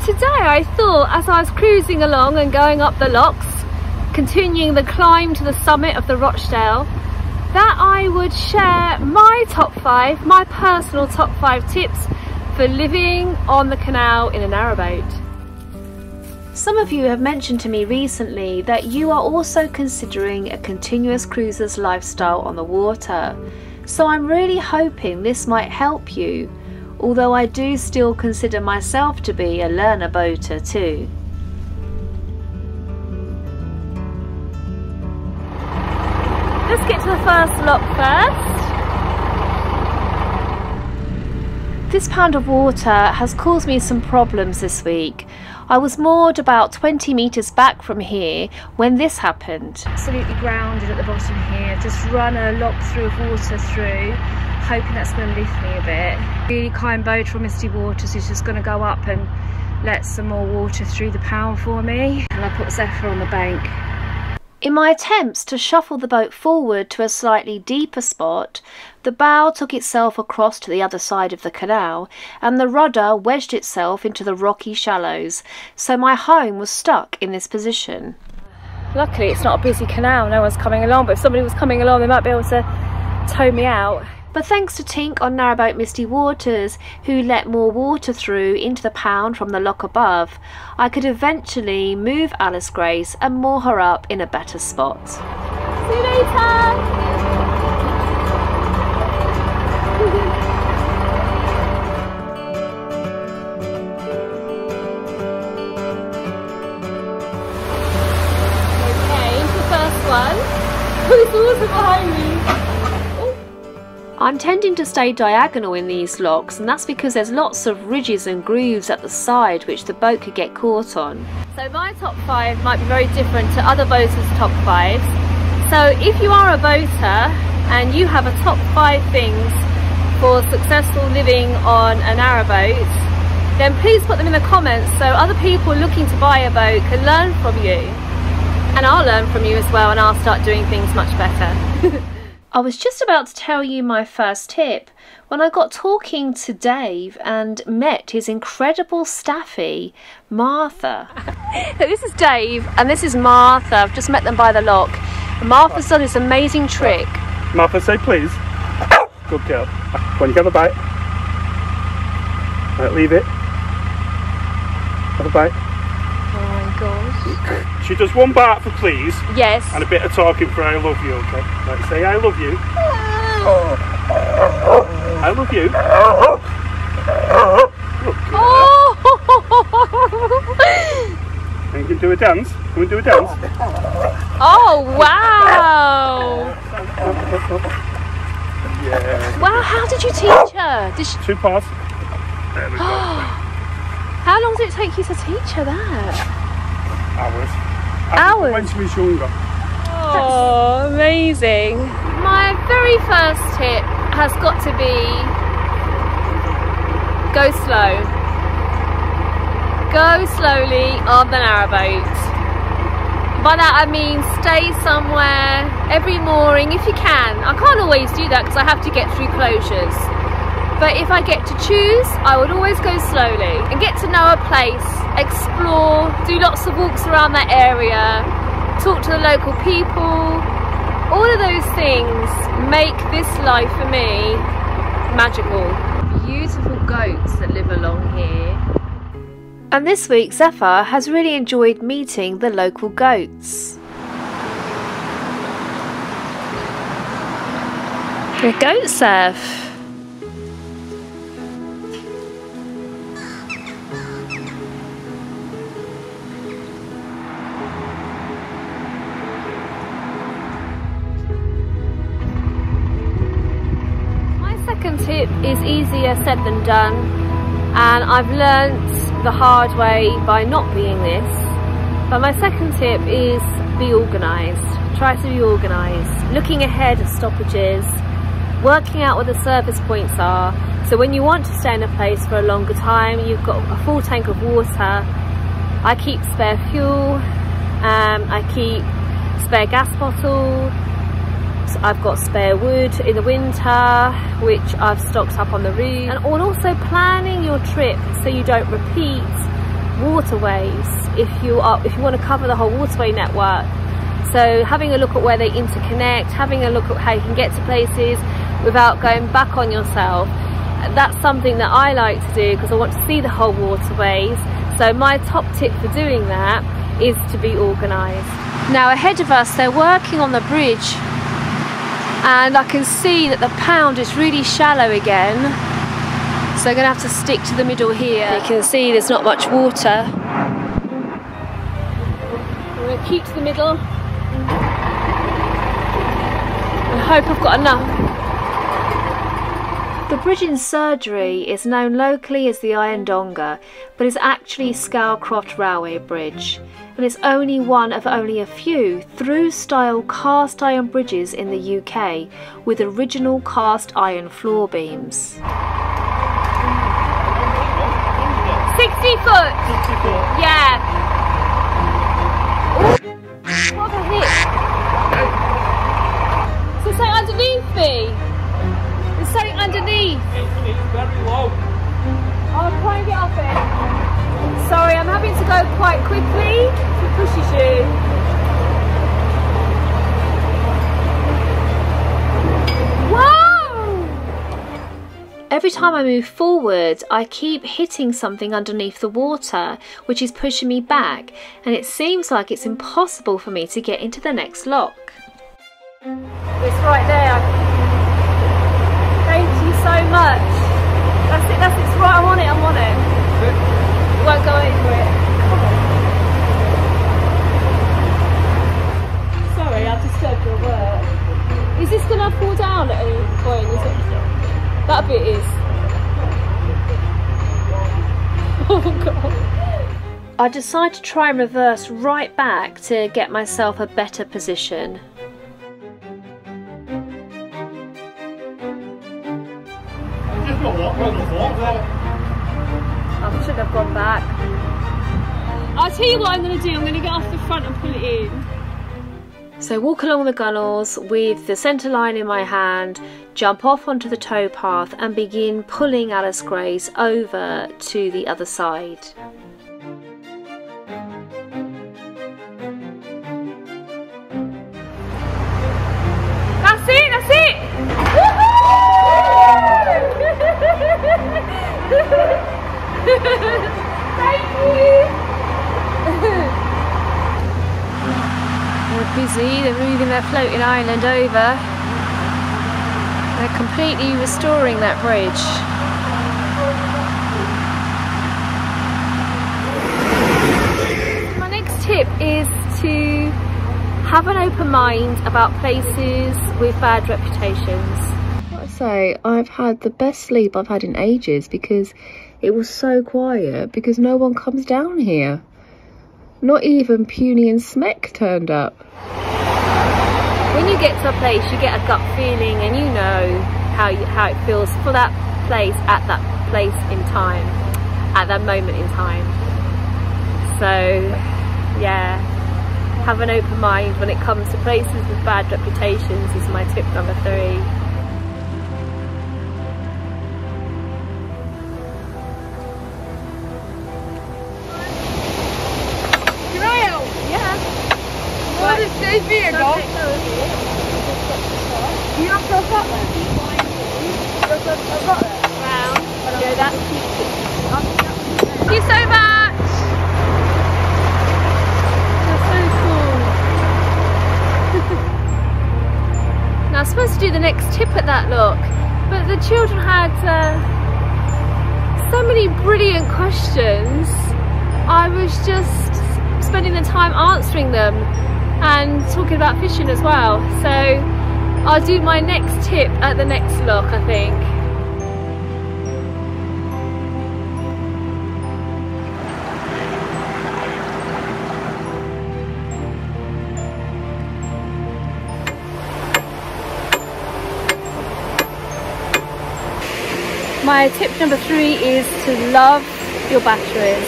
Today I thought, as I was cruising along and going up the locks, continuing the climb to the summit of the Rochdale, that I would share my top 5, my personal top 5 tips for living on the canal in a narrowboat. Some of you have mentioned to me recently that you are also considering a continuous cruiser's lifestyle on the water, so I'm really hoping this might help you, although I do still consider myself to be a learner boater too. Let's get to the first lock first. This pound of water has caused me some problems this week. I was moored about 20 metres back from here when this happened. Absolutely grounded at the bottom here, just run a lock through of water through, hoping that's going to lift me a bit. Really kind boat from Misty Waters is just going to go up and let some more water through the pound for me. And I put Zephyr on the bank. In my attempts to shuffle the boat forward to a slightly deeper spot, the bow took itself across to the other side of the canal and the rudder wedged itself into the rocky shallows, so my home was stuck in this position. Luckily it's not a busy canal, no one's coming along, but if somebody was coming along they might be able to tow me out. But thanks to Tink on Narrowboat Misty Waters, who let more water through into the pound from the lock above, I could eventually move Alice Grace and moor her up in a better spot. See you later! Okay, the first one. Who's also behind me? I'm tending to stay diagonal in these locks, and that's because there's lots of ridges and grooves at the side which the boat could get caught on. So my top 5 might be very different to other boaters' top 5s. So if you are a boater and you have a top 5 things for successful living on a narrowboat, then please put them in the comments so other people looking to buy a boat can learn from you. And I'll learn from you as well, and I'll start doing things much better. I was just about to tell you my first tip when I got talking to Dave and met his incredible staffie, Martha. So this is Dave and this is Martha. I've just met them by the lock. And Martha's done this amazing trick. Martha, say please. Good girl. When you have a bite. Right, leave it. Have a bite. Oh my gosh. She does one bark for please. Yes. And a bit of talking for I love you, okay? Like say I love you. I love you. Oh! And you can do a dance. Can we do a dance? Oh wow! Yeah. Wow, how did you teach her? Did she... 2 parts. There we go. How long did it take you to teach her that? Hours. Hours? When she was younger. Oh, amazing. My very first tip has got to be go slow. Go slowly on the narrowboat. By that I mean stay somewhere every mooring if you can. I can't always do that because I have to get through closures. But if I get to choose, I would always go slowly and get to know a place, explore, do lots of walks around that area, talk to the local people. All of those things make this life for me magical. Beautiful goats that live along here. And this week Zephyr has really enjoyed meeting the local goats. A goat surf. Tip is easier said than done, and I've learnt the hard way by not being this. But my second tip is be organised. Try to be organised, looking ahead of stoppages, working out where the service points are, so when you want to stay in a place for a longer time you've got a full tank of water. I keep spare fuel, I keep spare gas bottle, I've got spare wood in the winter which I've stocked up on the roof, and also planning your trip so you don't repeat waterways if you want to cover the whole waterway network. So having a look at where they interconnect, having a look at how you can get to places without going back on yourself. That's something that I like to do because I want to see the whole waterways. So my top tip for doing that is to be organised. Now ahead of us they're working on the bridge, and I can see that the pound is really shallow again. So I'm going to have to stick to the middle here. You can see there's not much water. I'm going to keep to the middle and hope I've got enough. The bridge in Surgery is known locally as the Iron Donga, but is actually Scarecroft Railway Bridge, and it's only one of only a few through-style cast iron bridges in the UK with original cast iron floor beams. 60 foot! 60 foot. Yeah! Ooh. What a hit! So something underneath me! There's something underneath! It's very low. I'll try and get off it. Sorry, I'm having to go quite quickly. It pushes you. Whoa! Every time I move forward, I keep hitting something underneath the water, which is pushing me back, and it seems like it's impossible for me to get into the next lock. It's right there. Thank you so much. That's it, it's right, I'm on it. Won't go over it. Sorry, I've disturbed your work. Is this going to fall down at any point? Is it? That bit is. Oh god. I decide to try and reverse right back to get myself a better position. I should have gone back. I'll tell you what I'm going to do. I'm going to get off the front and pull it in. So walk along the gunnels with the centre line in my hand, jump off onto the towpath and begin pulling Alice Grace over to the other side. That's it, that's it! Thank you! They're busy, they're moving their floating island over. They're completely restoring that bridge. My next tip is to have an open mind about places with bad reputations. So I've had the best sleep I've had in ages because it was so quiet, because no one comes down here. Not even Puny and Smek turned up. When you get to a place, you get a gut feeling and you know how it feels for that place at that place in time, at that moment in time. So yeah, have an open mind when it comes to places with bad reputations is my tip number 3. There's me a dog. You have to have that then? I've got that. Round. Yeah, that's thank you so much. That's so cool. Now I'm supposed to do the next tip at that look, but the children had so many brilliant questions. I was just spending the time answering them and talking about fishing as well. So I'll do my next tip at the next lock, I think. My tip number 3 is to love your batteries.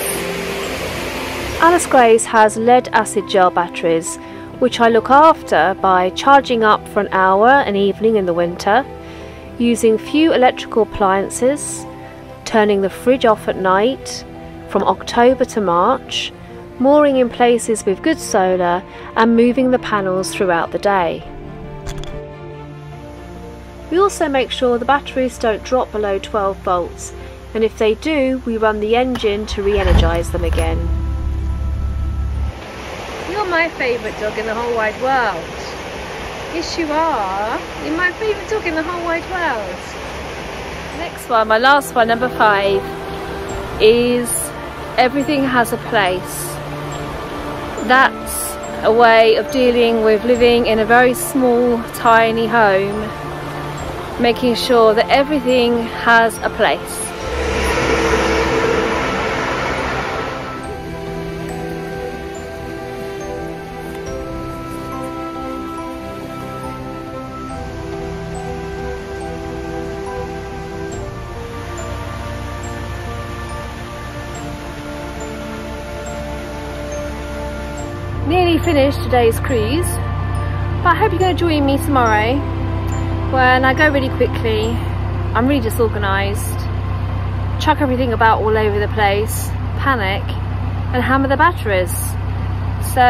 Alice Grace has lead acid gel batteries, which I look after by charging up for an hour an evening in the winter, using few electrical appliances, turning the fridge off at night from October to March, mooring in places with good solar and moving the panels throughout the day. We also make sure the batteries don't drop below 12 volts, and if they do, we run the engine to re-energise them again. You're my favourite dog in the whole wide world. Yes you are. You're my favourite dog in the whole wide world. Next one, my last one, number 5, is everything has a place. That's a way of dealing with living in a very small, tiny home, making sure that everything has a place. Nearly finished today's cruise, but I hope you're going to join me tomorrow when I go really quickly. I'm really disorganised, chuck everything about all over the place, panic and hammer the batteries. So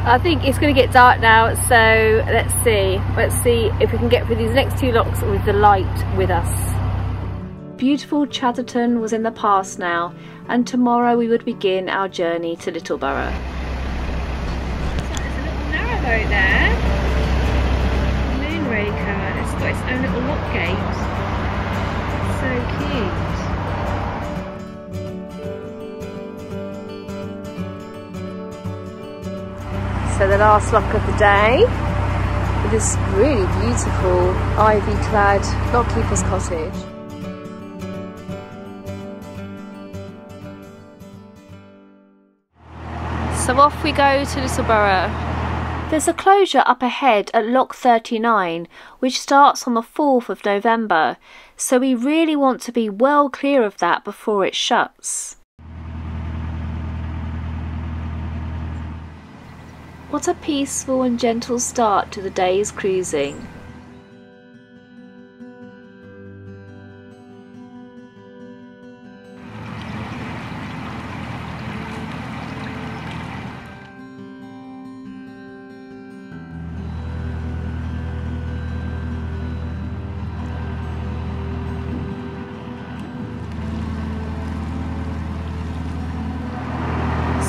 I think it's going to get dark now, so let's see if we can get through these next 2 locks with the light with us. Beautiful Chatterton was in the past now, and tomorrow we would begin our journey to Littleborough. So there's a little narrowboat there, Moonraker. It's got its own little lock gate. So cute. So the last lock of the day, with this really beautiful ivy-clad lockkeeper's cottage. So off we go to Littleborough. There's a closure up ahead at Lock 39, which starts on the 4th of November, so we really want to be well clear of that before it shuts. What a peaceful and gentle start to the day's cruising.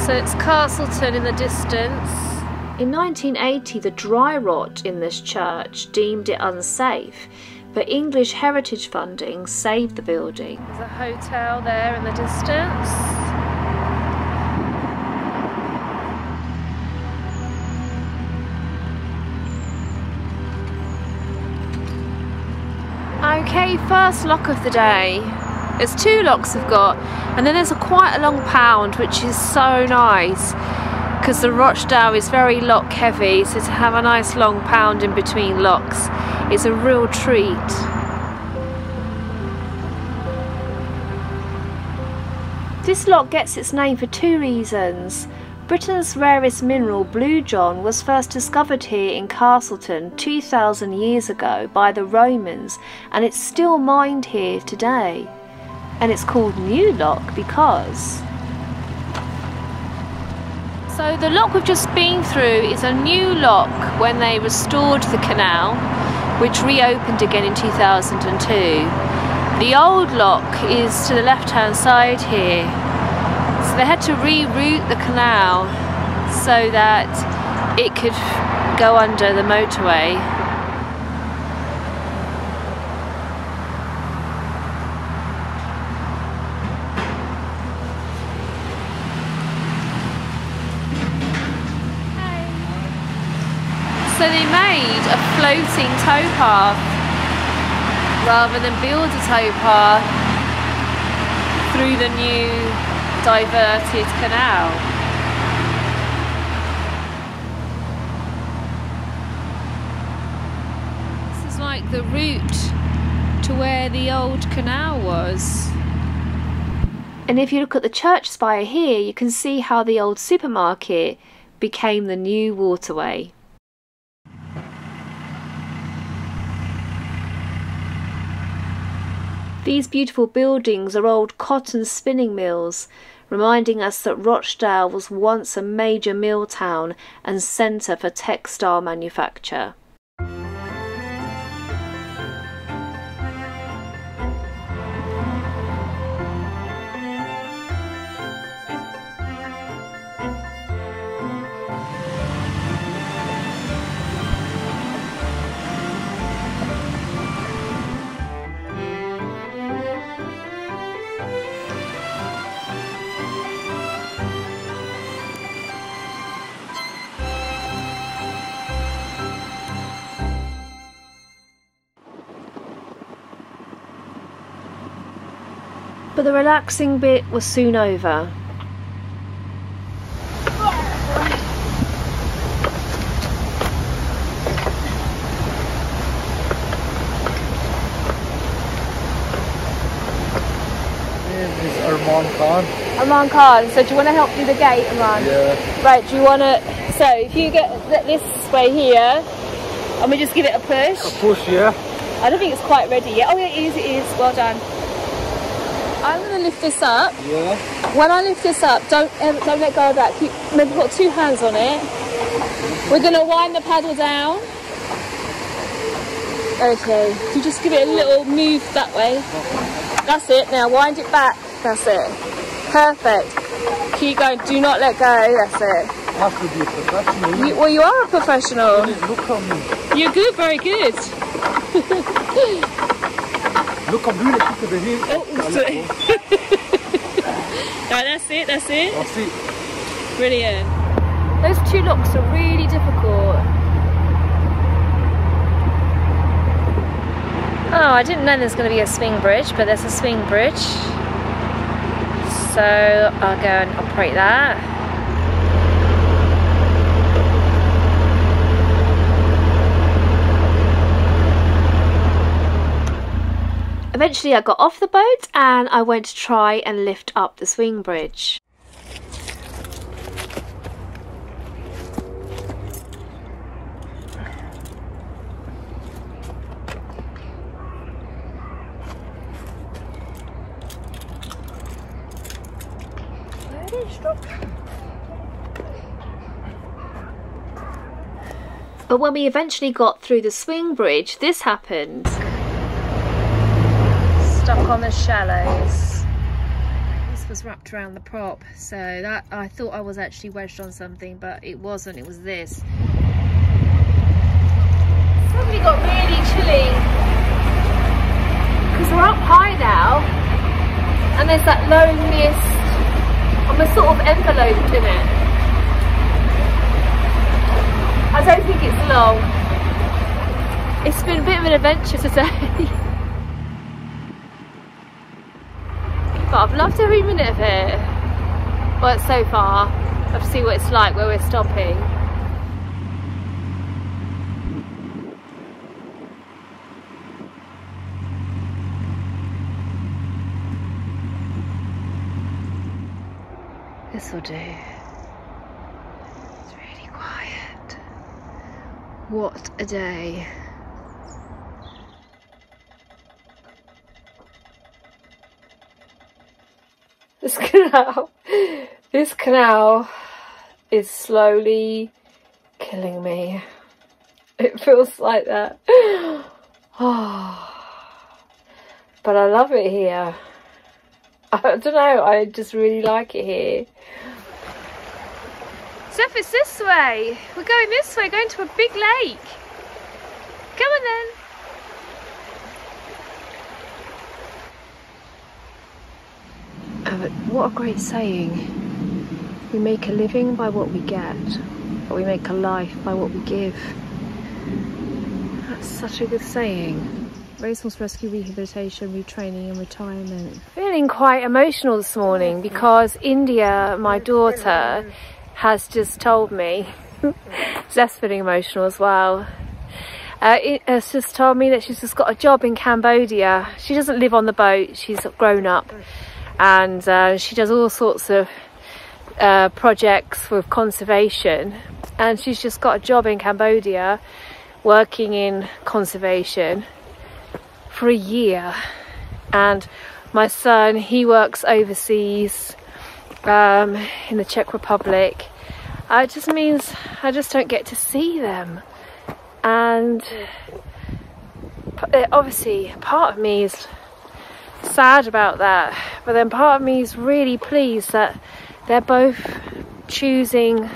So it's Castleton in the distance. In 1980, the dry rot in this church deemed it unsafe, but English heritage funding saved the building. There's a hotel there in the distance. Okay, first lock of the day. There's 2 locks we've got, and then there's quite a long pound, which is so nice because the Rochdale is very lock heavy, so to have a nice long pound in between locks is a real treat. This lock gets its name for 2 reasons. Britain's rarest mineral, Blue John, was first discovered here in Castleton 2,000 years ago by the Romans, and it's still mined here today. And it's called New Lock because... So the lock we've just been through is a new lock when they restored the canal, which reopened again in 2002. The old lock is to the left hand side here. So they had to reroute the canal so that it could go under the motorway. So they made a floating towpath rather than build a towpath through the new diverted canal. This is like the route to where the old canal was. And if you look at the church spire here, you can see how the old supermarket became the new waterway. These beautiful buildings are old cotton spinning mills, reminding us that Rochdale was once a major mill town and centre for textile manufacture. But the relaxing bit was soon over. This is Arman Khan. Arman Khan, so do you want to help do the gate, Arman? Yeah. Right, do you want to, so if you get this way here, and we just give it a push. A push, yeah. I don't think it's quite ready yet. Oh yeah, it is, well done. I'm going to lift this up. Yeah. When I lift this up, don't let go of that. Keep, maybe put 2 hands on it. We're going to wind the paddle down. Okay, you just give it a little move that way. That's it, now wind it back. That's it. Perfect. Keep going, do not let go. That's it. I have to be a professional. Well, you are a professional. Look at me. You're good, very good. Look, I'm doing it to the heel. Oh, sorry. Right, that's it, that's it. I'll see. Brilliant. Those 2 locks are really difficult. Oh, I didn't know there's going to be a swing bridge, but there's a swing bridge. So I'll go and operate that. Eventually I got off the boat and I went to try and lift up the swing bridge. But when we eventually got through the swing bridge, this happened. Stuck on the shallows. This was wrapped around the prop, so that I thought I was actually wedged on something, but it wasn't, it was this. Suddenly got really chilly because we're up high now and there's that low mist and we're sort of enveloped in it. I don't think it's long. It's been a bit of an adventure today. But I've loved every minute of it. Well, so far. I've seen what it's like where we're stopping. This'll do. It's really quiet. What a day. This canal is slowly killing me. It feels like that. Oh, but I love it here. I don't know, I just really like it here. Steph, it's this way. We're going this way, going to a big lake. Come on then. But what a great saying. We make a living by what we get, but we make a life by what we give. That's such a good saying. Resource rescue, rehabilitation, retraining and retirement. Feeling quite emotional this morning because India, my daughter, has just told me, Zeph's feeling emotional as well. It has just told me that she's just got a job in Cambodia. She doesn't live on the boat, she's grown up. And she does all sorts of projects with conservation, and she's just got a job in Cambodia working in conservation for a year. and my son, he works overseas in the Czech Republic. It just means I just don't get to see them, and obviously part of me is sad about that, but then part of me is really pleased that they're both choosing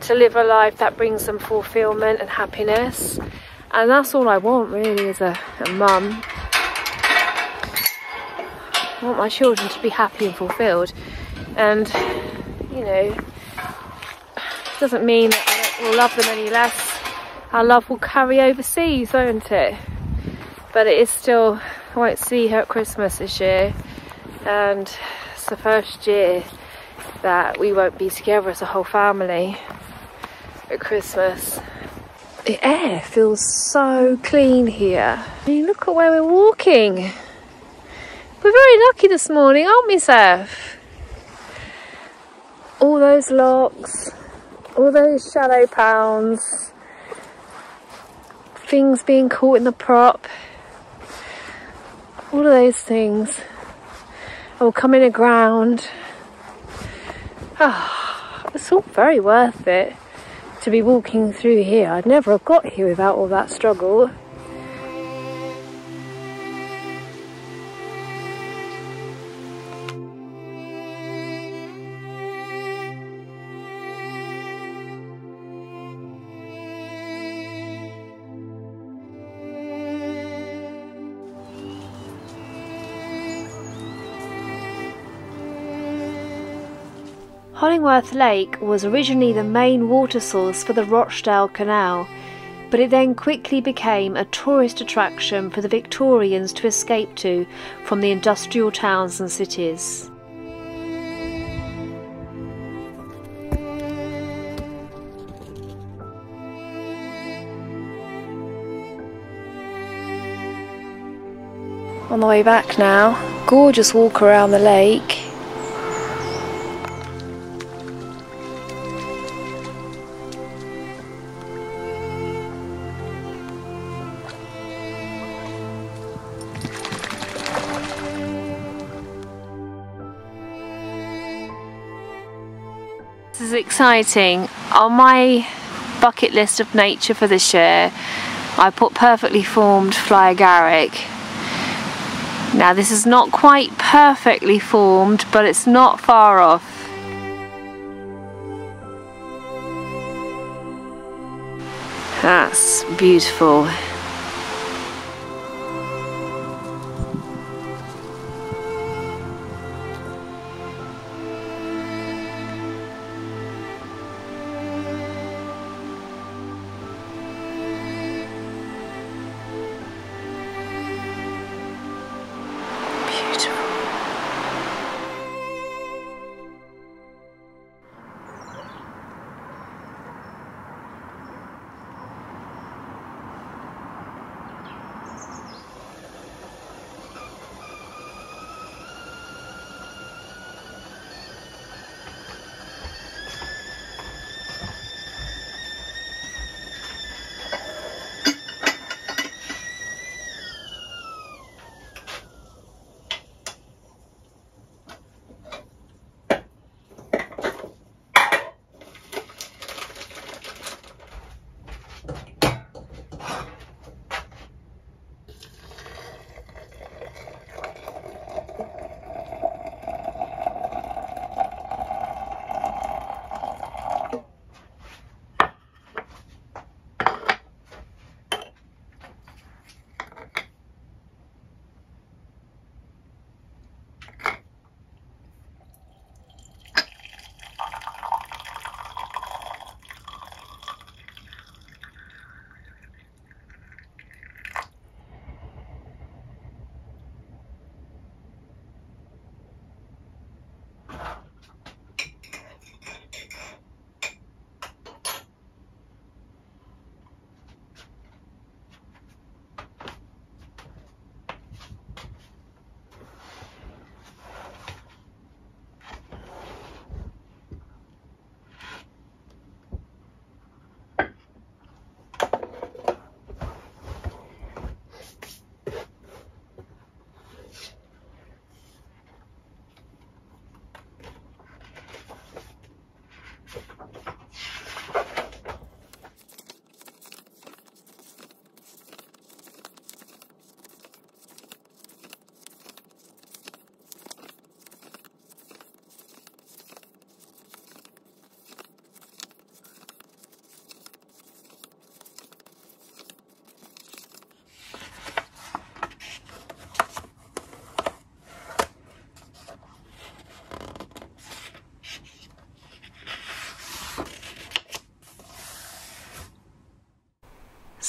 to live a life that brings them fulfillment and happiness, and that's all I want really as a mum. I want my children to be happy and fulfilled, and you know, doesn't mean that I will love them any less. Our love will carry overseas, won't it? But it is still, I won't see her at Christmas this year, and it's the first year that we won't be together as a whole family at Christmas. The air feels so clean here. I mean, look at where we're walking. We're very lucky this morning, aren't we, Seth? All those locks, all those shallow pounds, things being caught in the prop, all of those things all coming aground. It's all very worth it to be walking through here. I'd never have got here without all that struggle. Hollingworth Lake was originally the main water source for the Rochdale Canal, but it then quickly became a tourist attraction for the Victorians to escape to from the industrial towns and cities. On the way back now, gorgeous walk around the lake. This is exciting. On my bucket list of nature for this year, I put perfectly formed fly agaric. Now this is not quite perfectly formed, but it's not far off. That's beautiful.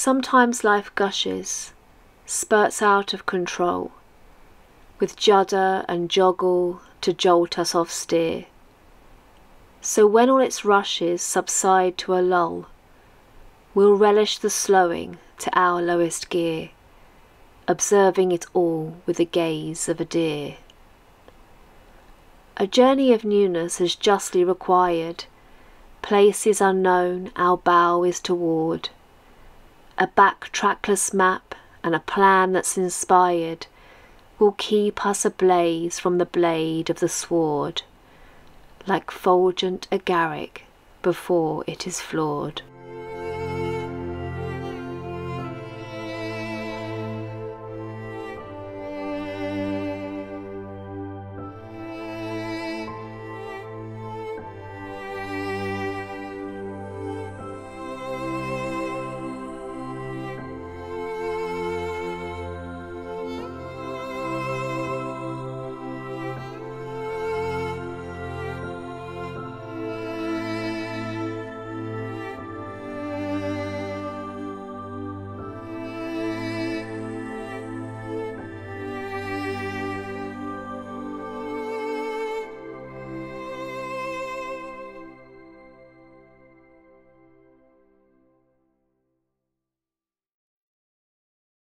Sometimes life gushes, spurts out of control, with judder and joggle to jolt us off steer. So when all its rushes subside to a lull, we'll relish the slowing to our lowest gear, observing it all with the gaze of a deer. A journey of newness is justly required, places unknown our bow is toward. A back-trackless map and a plan that's inspired will keep us ablaze from the blade of the sword, like fulgent agaric before it is flawed.